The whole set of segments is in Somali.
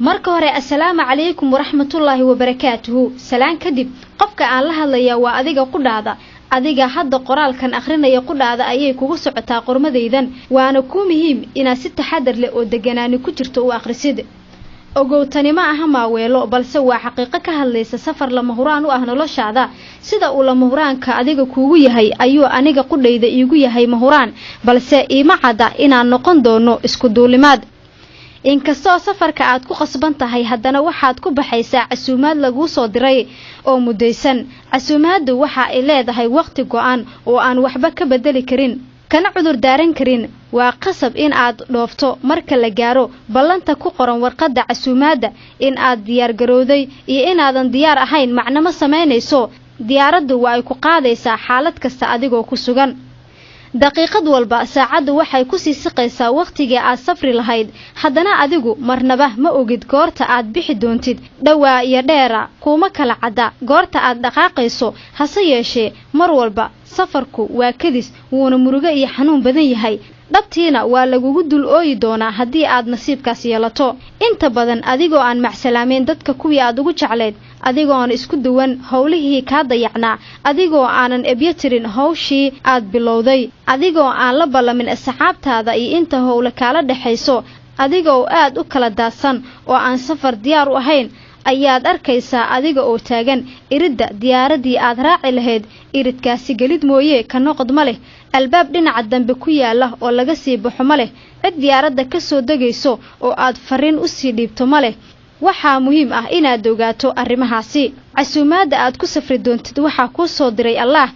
marka hore assalaamu calaykum waraxmatullaahi wabarakaatuhu. salaan kadib qofka aan la hadlayaa waa adiga qudhaada. adiga hadda qoraalkan akhrinaya qudhaada ayay kugu socotaa qormadaydan, waana ku muhiim inaad si taxadar leh oo deganaani ku jirto u akhrisid. ogow tani ma aha maaweelo, balse waa xaqiiqo ka hadlaysa safar lama huraan u ah noloshaada. sida uu lama huraanka adiga kuugu yahay ayuu aniga qudhayda iigu yahay mahuraan, balse iima cadda inaan noqon doono isku duulimaad. inkastoo safarka aad ku qasban tahay, haddana waxaad ku baxaysaa casuumaad laguu soo diray oo mudaysan. casuumaaddu waxa ay leedahay waqti go'an oo aan waxba ka bedeli karin, kana cudur daaran karin. waa qasab in aad dhoofto marka la gaaro ballanta ku qoran warqadda casuumaadda. in aad diyaar garowday iyo inaadan diyaar ahayn macnama samaynayso. diyaaraddu waa ay ku qaadaysaa xaalad kasta adigoo ku sugan. daqiiqad walba saacaddu waxay ku sii siqaysaa waqtigii aad safri lahayd, haddana adigu marnaba ma ogid goorta aad bixi doontid. dhowaa iyo dheera kuma kala cadda goorta aad dhaqaaqayso, hase yeeshee mar walba safarku waa kadis, wuuna murugo iyo xanuun badan yahay. dhabtiina waa lagugu dul ooyi doonaa haddii aad nasiibkaas yeelato. inta badan adigoo aan macsalaameyn dadka kuwii aad ugu jecleyd, adigoo aan isku duwan howlihii kaa dayacnaa, adigoo aanan ebyo tirin hawshii aad bilowday, adigoo aan la ballamin asxaabtaada iyo inta howle kaala dhexayso, adigoo aad u kala daadsan oo aan safar diyaar u ahayn, ayaad arkaysaa adiga oo taagan iridda diyaaraddii aad raaci lahayd. iridkaasi gelid mooye ka noqod ma leh, albaab dhinaca dambe ku yaala oo laga sii baxo ma leh, cid diyaaradda ka soo degayso oo aad fariin u sii dhiibto ma leh. waxaa muhiim ah inaad ogaato arrimahaasi. casuumaadda aad ku safri doontid waxaa kuu soo diray allaah.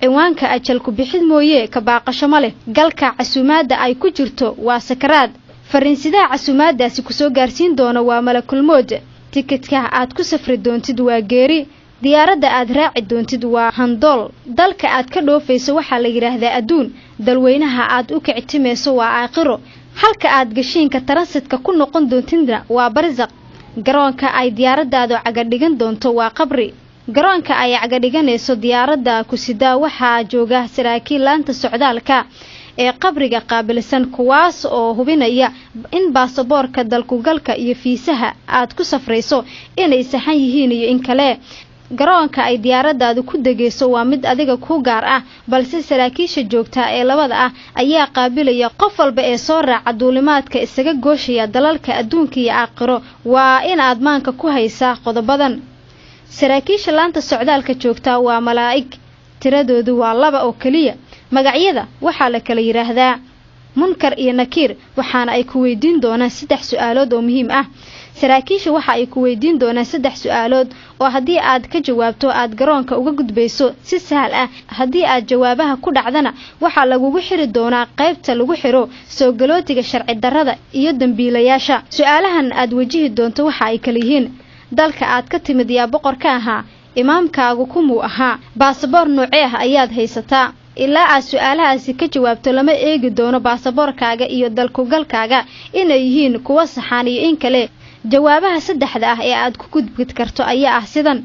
ciwaanka ajal ku bixid mooye ka baaqasho ma leh. galka casuumaadda ay ku jirto waa sakaraad. fariinsidaha casuumaaddaasi ku soo gaarsiin doona waa malakulmood. tikidka aad ku safri doontid waa geeri. diyaaradda aad raaci doontid waa handool. dalka aad ka dhoofayso waxaa la yidhaahdaa adduun. dalweynaha aad u kicitimayso waa aakhiro. halka aad gashiinka taransitka ku noqon doontidna waa barsaq. garoonka ay diyaaraddaadu cagadhigan doonto waa qabri. garoonka ay cagadhiganayso diyaaradda ku sidaa waxaa jooga saraakiil laanta socdaalka ee qabriga qaabilsan, kuwaas oo hubinaya in baasaboorka dalkugalka iyo fiisaha aad ku safrayso inay saxan yihiin iyo in kale. garoonka ay diyaaraddaadu ku degayso waa mid adiga ku gaar ah, balse saraakiisha joogta ee labada ah ayaa qaabilaya qof walba ee soo raaca duulimaadka isaga gooshaya dalalka adduunka iyo aakhiro. waa in aad maanka ku haysaa qodobadan. saraakiisha laanta socdaalka joogta waa malaa'ig. tiradoodu waa 2 oo keliya. magacyada waxaa la kala yiraahdaa munkar iyo nakiir, waxaana ay ku weydiin doonaan 3 su'aalood oo muhiim ah. saraakiisha waxa ay ku weydiin doonaan 3 su'aalood oo haddii aad ka jawaabto aad garoonka uga gudbayso si sahal ah. haddii aad jawaabaha ku dhacdana waxaa lagugu xiri doonaa qaybta lagu xiro soo galootiga sharci darrada iyo dambiilayaasha. su'aalahan aad wajihi doonto waxa ay kala yihiin: dalka aad ka timid yaa boqor ka ahaa? imaamkaagu kumuu ahaa? baasaboor noocee ah ayaad haysataa? ilaa aad su'aalahaasi ka jawaabto lama eegi doono baasaboorkaaga iyo dalkugalkaaga inay yihiin kuwa saxan iyo in kale. jawaabaha 3 ah ee aad ku gudbid karto ayaa ah sidan: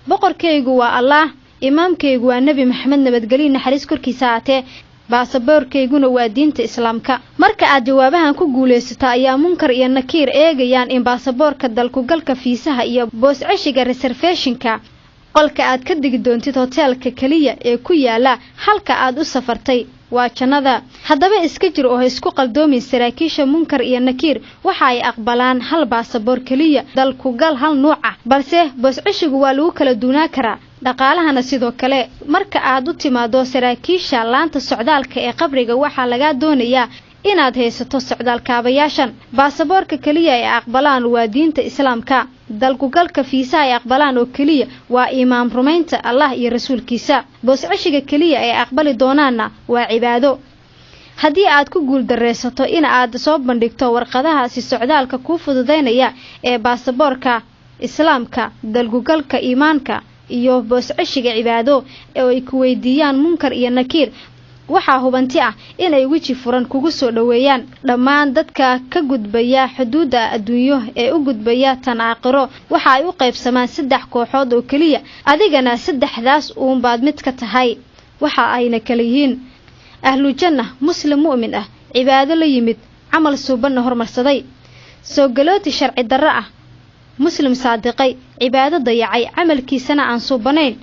boqorkaygu waa allaah, imaamkaygu waa nebi maxamed nabadgelyo naxariis korkiisa haatee, baasaboorkayguna waa diinta islaamka. marka aad jawaabahan ku guulaysato ayaa munkar iyo nakiir eegayaan in baasaboorka dalkugalka, fiisaha iyo boos-ceshiga reservationka qolka aad ka digi doontid hoteelka kaliya ee ku yaala halka aad u safartay waa jannada. haddaba iska jir oo isku qaldoomin. saraakiisha munkar iyo nakiir waxa ay aqbalaan hal baasaboor kaliya, dalkugal hal nooc ah, balse boos-ceshigu waa lagu kala duunaa karaa. dhaqaalahana sidoo kale. marka aad u timaado saraakiisha laanta socdaalka ee qabriga waxaa laga doonayaa inaad haysato socdaal kaabayaashan. baasaboorka kaliya ay aqbalaan waa diinta islaamka. dalkugalka fiisaha ay aqbalaan oo kaliya waa iimaan rumaynta Allah iyo rasuulkiisa. boos-ceshiga kaliya ay aqbali doonaana waa cibaado. haddii aad ku guul dareysato in aad soo bandhigto warqadahaasi socdaalka ku fududeynaya ee baasaboorka islaamka, dalkugalka iimaanka iyo boos-ceshiga cibaado ee ay ku weydiiyaan munkar iyo nakiir, waxaa hubanti ah inay weji furan kugu soo dhaweeyaan. dhammaan dadka ka gudbaya xuduudda adduunyo ee u gudbaya tan aakhiro waxa ay u qaybsamaan 3 kooxood oo kaliya. adigana 3daas baad mid ka tahay. waxa ayna kala yihiin: ahlu janna, muslim mu'min ah, cibaado la yimid, camal suuban hormarsaday. soo galooti sharci darro ah muslim saadiqay cibaado dayacay camalkiisana aan suubanayn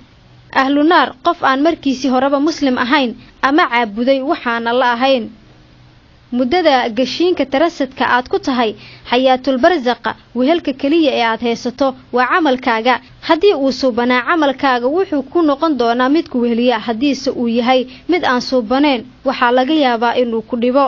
ahlu naar qof aan markiisii horeba muslim ahayn ama caabuday waxaan la ahayn muddada gashiinka tarasadka aad ku tahay xayaatul barzaqa wehelka kaliya ee aad haysato waa camalkaaga haddii uu suubanaa camalkaaga wuxuu ku noqon doonaa mid ku weheliya hadiise uu yahay mid aan suubanayn waxaa laga yaabaa inuu ku dhibo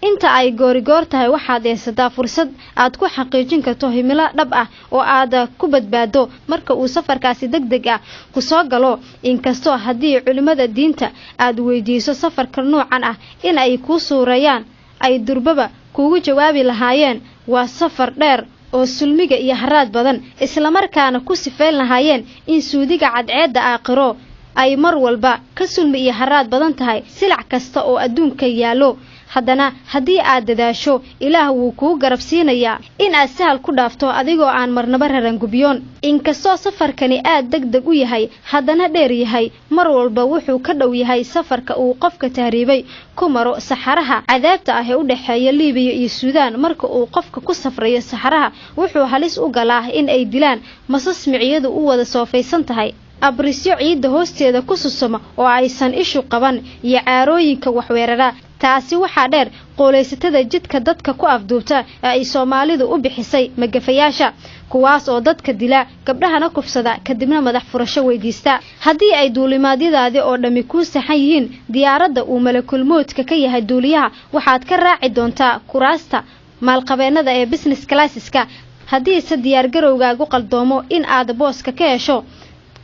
inta ay goorigoor tahay waxaad haysataa fursad aad ku xaqiijin karto himilo dhab ah oo aad ku badbaado marka uu safarkaasi degdeg ah ku soo galo inkastoo haddii culimada diinta aad weydiiso safarka noocan ah in ay ku suurayaan ay durbaba kugu jawaabi lahaayeen waa safar dheer oo sulmiga iyo haraad badan isla markaana ku sifeyn lahaayeen in suudiga cadceedda aakhiro ay mar walba ka sulmi iyo haraad badan tahay silac kasta oo adduunka yaalo haddana haddii aad dadaasho ilaah wuu kuu garab siinayaa in aad sahal ku dhaafto adigoo aan marnaba rarangubiyoon inkastoo safarkani aad degdeg u yahay haddana dheer yahay mar walba wuxuu ka dhow yahay safarka uu qofka tahriibay ku maro saxaraha cadaabta ah ee u dhaxeeya Liibiya iyo Suudaan marka uu qofka ku safrayo saxaraha wuxuu halis u galaa in ay dilaan masas miciyadu u wada soofaysan tahay abrisyo ciidda hoosteeda ku susuma oo aysan ishu qaban iyo caarooyinka waxweerara taasi waxaa dheer qooleysatada jidka dadka ku afduubta ee ay Soomaalidu u bixisay magafayaasha kuwaas oo dadka dila gabdhahana kufsada kadibna madax furasho weydiista haddii ay duulimaadyadaadi oo dhami ku saxan yihiin diyaaradda uu malakul moodka ka yahay duuliyaha waxaad ka raaci doontaa kuraasta maalqabeennada ee business classeska haddii se diyaar garowgaagu qaldoomo in aad booska ka hesho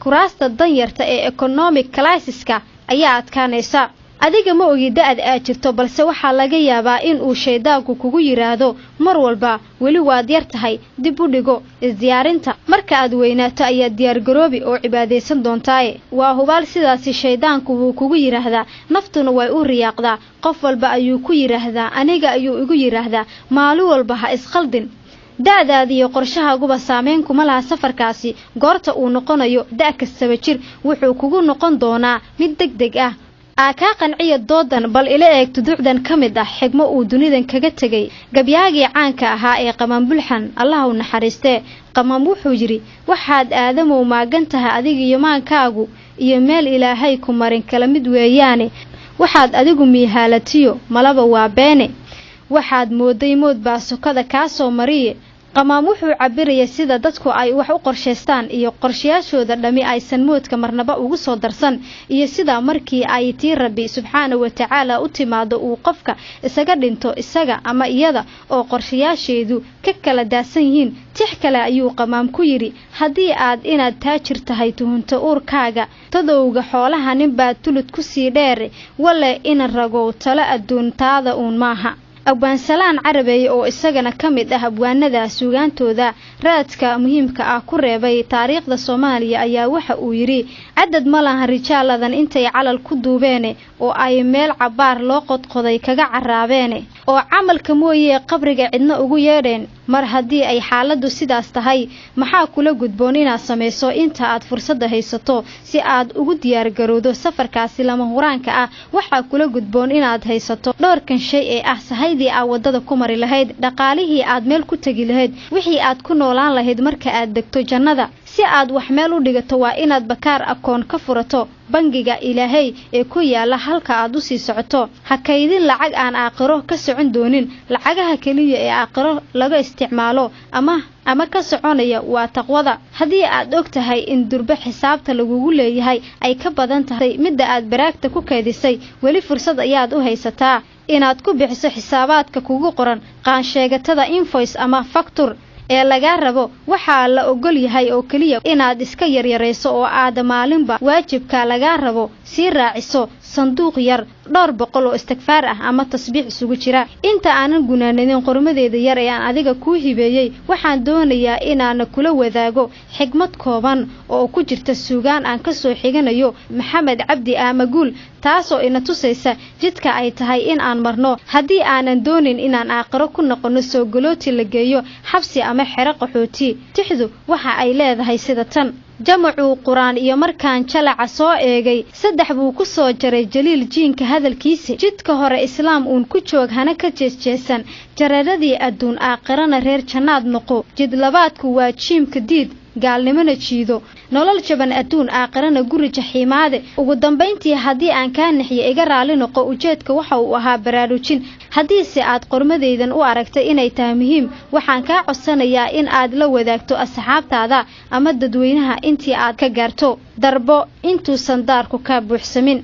kuraasta danyarta ee economic classeska ayaa adkaanaysa adiga ma ogi da'ad aad jirto balse waxaa laga yaabaa in uu shaydaanku kugu yiraahdo mar walba weli waad yar tahay dib u dhigo isdiyaarinta marka aad weynaato ayaa diyaar garoobi oo cibaadeysan doontaaye waa hubaal sidaasi shaydaanku wuu kugu yiraahdaa naftuna way u riyaaqdaa qof walba ayuu ku yiraahdaa aniga ayuu igu yiraahdaa maalin walba ha isqaldin da'daada iyo qorshahaaguba saameyn kuma laha safarkaasi goorta uu noqonayo da' kastaba jir wuxuu kugu noqon doonaa mid degdeg ah aka qanciya doodan bal ila eeg tuducdan kamid ah xigmo uu dunidan kaga tagay gabyaagii caanka ahaa ee qamaan bulxan Allah u naxariistee qamaan wuxuu yiri waxaad aadamow maagan tahay adiga iyo maankaagu iyo meel ilaahay ku marin kala mid weeyaane waxaad adigu miihaalatiyo malaba waa beene waxaad mooday mood baa sokada ka soo mariye qamaan wuxuu cabiraya sida dadku ay wax u qorsheystaan iyo qorshayaashooda dhami aysan moodka marnaba ugu soo darsan iyo sida markii ay tii Rabbi subxaanahu wa ta'ala u timaado uu qofka isaga dhinto isaga ama iyada oo qorshayaasheedu ka kala daasan yihiin tix kale ayuu qamaan ku yiri haddii aad inaad taajir tahay tuhunta uurkaaga tadowga xoolaha nin baa tulud ku sii dheer wala in ragow tala adduuntaada uun maaha abwaan salaan carabeey oo isagana kamid ah abwaanada suugaantooda raadka muhiimka ah ku reebay taariikhda Soomaaliya ayaa waxa uu yiri cadad malaha rijaaladan intay calal ku duubeen oo ay meel cabaar loo qodqoday kaga caraabeene oo camalka mooyee qabriga cidna ugu yeedheen mar haddii ay xaaladdu sidaas tahay maxaa kula gudboon inaad samayso inta aad fursada haysato si aad ugu diyaar garowdo safarkaasi lama huraanka ah waxaa kula gudboon inaad haysato dhowrkan shay ee ah sahaydii aad wadada ku mari lahayd dhaqaalihii aad meel ku tagi lahayd wixii aad ku noolaan lahayd marka aad degto jannada si aad wax meel u dhigato waa inaad bakaar akoon ka furato bangiga ilaahay ee ku yaala halka aad u sii socoto ha kaydin lacag aan aakhiro ka socon doonin lacagaha kaliya ee aakhiro laga isticmaalo ama ka soconaya waa taqwada haddii aad og tahay in durba xisaabta lagugu leeyahay ay ka badan tahay midda aad baraagta ku kaydisay weli fursad ayaad u haysataa inaad ku bixiso xisaabaadka kugu qoran qaan sheegatada invoice ama factor ee laga rabo waxa la ogol yahay oo kaliya inaad iska yaryareyso oo aad maalinba waajibka laga rabo si raaciso sanduuq yar 200 oo istikfaar ah ama tasbiix isugu jira inta aanan gunaanadin qormadeeda yar ee aan adiga ku hibeeyay waxaan doonayaa inaan kula wadaago xigmad kooban oo ku jirta suugaan aan ka soo xiganayo Maxamed Cabdi Amaguul taasoo ina tusaysa jidka ay tahay in aan marno haddii aanan doonin inaan aakhiro ku noqono soo galooti la geeyo xabsi ama xero qaxooti tixdu waxa ay leedahay sida tan jamcu quraan iyo markaan jalaca soo eegay saddex buu ku soo jaray jaliil jiinka hadalkiisa jidka hore islaam uun ku joog hana ka jeesjeesan jareeradii adduun aakhirana reer jannaad noqo jid labaadku waa jiimka diid gaalnimana jiido nolol jaban adduun aakhirana guri jaxiimaade ugu dambeyntii haddii aan kaa naxiyo iga raali noqo ujeedka waxa uu ahaa baraarujin haddiise aad qormadeydan u aragtay inay tahay muhiim waxaan kaa codsanayaa in aad la wadaagto asxaabtaada ama dadweynaha intii aad ka gaarto darbo intuusan daarku ka buuxsamin